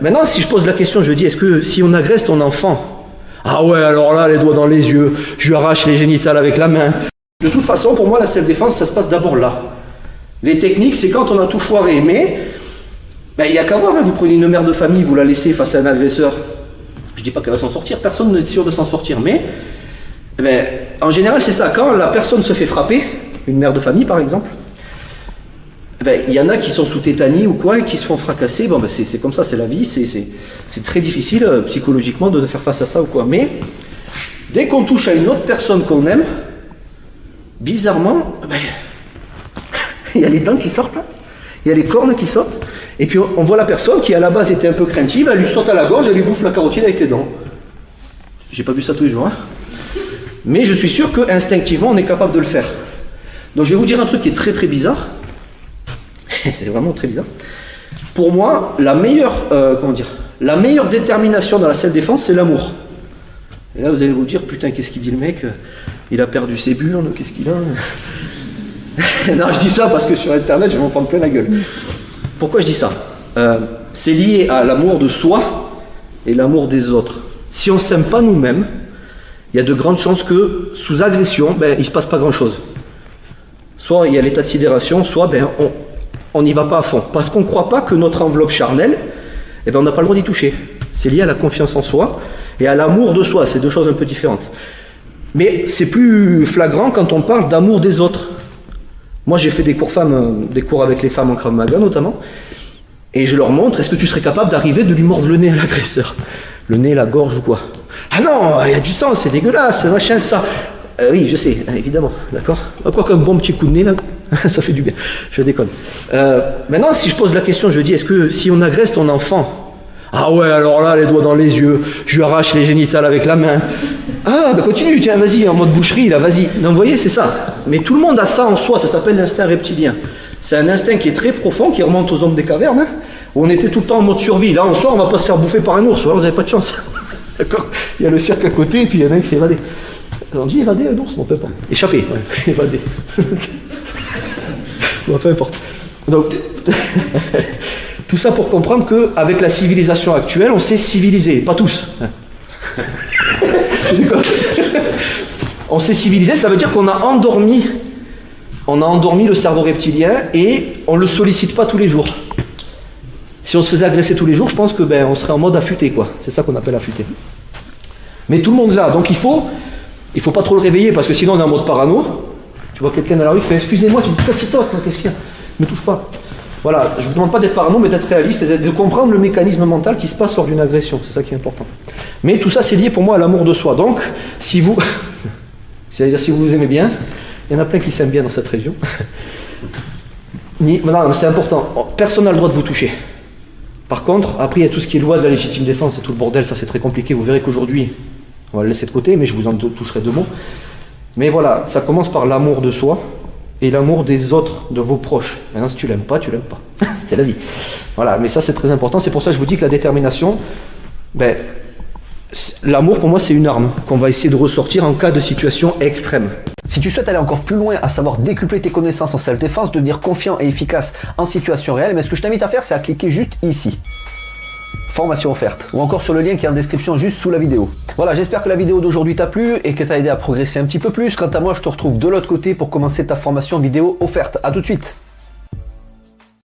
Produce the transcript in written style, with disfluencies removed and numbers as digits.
Maintenant, si je pose la question, je dis, est-ce que si on agresse ton enfant, ah ouais, alors là, les doigts dans les yeux, je lui arrache les génitales avec la main. De toute façon, pour moi, la self-défense, ça se passe d'abord là. Les techniques, c'est quand on a tout foiré. Mais, il n'y a qu'à voir, hein, vous prenez une mère de famille, vous la laissez face à un agresseur. Je ne dis pas qu'elle va s'en sortir, personne n'est sûr de s'en sortir. Mais, en général, c'est ça. Quand la personne se fait frapper, une mère de famille par exemple, il y en a qui sont sous tétanie ou quoi et qui se font fracasser. Bon, c'est comme ça, c'est la vie, c'est très difficile psychologiquement de faire face à ça ou quoi. Mais dès qu'on touche à une autre personne qu'on aime, bizarrement, il y a les dents qui sortent, hein. Il y a les cornes qui sortent, et puis on voit la personne qui à la base était un peu craintive, elle lui saute à la gorge, elle lui bouffe la carotide avec les dents. J'ai pas vu ça tous les jours, hein. Mais je suis sûr qu'instinctivement on est capable de le faire. Donc je vais vous dire un truc qui est très très bizarre. C'est vraiment très bizarre. Pour moi, la meilleure détermination dans la self-défense, c'est l'amour. Et là, vous allez vous dire, putain, qu'est-ce qu'il dit le mec? Il a perdu ses burnes, qu'est-ce qu'il a? Non, je dis ça parce que sur Internet, je vais m'en prendre plein la gueule. Pourquoi je dis ça? C'est lié à l'amour de soi et l'amour des autres. Si on ne s'aime pas nous-mêmes, il y a de grandes chances que, sous agression, il ne se passe pas grand-chose. Soit il y a l'état de sidération, soit on n'y va pas à fond. Parce qu'on ne croit pas que notre enveloppe charnelle, on n'a pas le droit d'y toucher. C'est lié à la confiance en soi et à l'amour de soi. C'est deux choses un peu différentes. Mais c'est plus flagrant quand on parle d'amour des autres. Moi, j'ai fait des cours avec les femmes en Krav Maga notamment, et je leur montre, est-ce que tu serais capable d'arriver de lui mordre le nez à l'agresseur? Le nez, la gorge ou quoi? Ah non, il y a du sang, c'est dégueulasse, machin, tout ça. Oui, je sais, évidemment, d'accord. Quoi qu'un bon petit coup de nez, là, ça fait du bien, je déconne. Maintenant, si je pose la question, je dis, est-ce que si on agresse ton enfant, ah ouais, alors là, les doigts dans les yeux, je lui arrache les génitales avec la main. Ah, continue, tiens, vas-y, en mode boucherie, là, vas-y. Non, vous voyez, c'est ça. Mais tout le monde a ça en soi, ça s'appelle l'instinct reptilien. C'est un instinct qui est très profond, qui remonte aux hommes des cavernes, hein, où on était tout le temps en mode survie. Là, en soir, on va pas se faire bouffer par un ours, vous n'avez pas de chance. D'accord? Il y a le cirque à côté, et puis il y en a un qui s'est évadé. Alors, on dit évadé, un ours, on peut pas. Échappé, ouais, évadé. Bon, peu importe. Donc, tout ça pour comprendre qu'avec la civilisation actuelle, on s'est civilisé. Pas tous. On s'est civilisé, ça veut dire qu'on a endormi le cerveau reptilien et on ne le sollicite pas tous les jours. Si on se faisait agresser tous les jours, je pense que on serait en mode affûté, quoi. C'est ça qu'on appelle affûté. Mais tout le monde là, donc il faut pas trop le réveiller parce que sinon on est en mode parano. Tu vois quelqu'un dans la rue qui fait excusez-moi, tu me dis c'est toi, qu'est-ce qu'il y a? Ne me touche pas. Voilà, je ne vous demande pas d'être parano, mais d'être réaliste et de comprendre le mécanisme mental qui se passe lors d'une agression. C'est ça qui est important. Mais tout ça, c'est lié pour moi à l'amour de soi. Donc, si vous vous aimez bien, il y en a plein qui s'aiment bien dans cette région. Non, c'est important. Personne n'a le droit de vous toucher. Par contre, après, il y a tout ce qui est loi de la légitime défense et tout le bordel. Ça, c'est très compliqué. Vous verrez qu'aujourd'hui, on va le laisser de côté, mais je vous en toucherai deux mots. Mais voilà, ça commence par l'amour de soi et l'amour des autres, de vos proches. Maintenant, si tu l'aimes pas, tu l'aimes pas. C'est la vie. Voilà, mais ça c'est très important. C'est pour ça que je vous dis que la détermination, l'amour pour moi c'est une arme qu'on va essayer de ressortir en cas de situation extrême. Si tu souhaites aller encore plus loin, à savoir décupler tes connaissances en self-défense, devenir confiant et efficace en situation réelle, mais ce que je t'invite à faire, c'est à cliquer juste ici. Formation offerte, ou encore sur le lien qui est en description juste sous la vidéo. Voilà, j'espère que la vidéo d'aujourd'hui t'a plu et qu'elle t'a aidé à progresser un petit peu plus. Quant à moi, je te retrouve de l'autre côté pour commencer ta formation vidéo offerte. À tout de suite.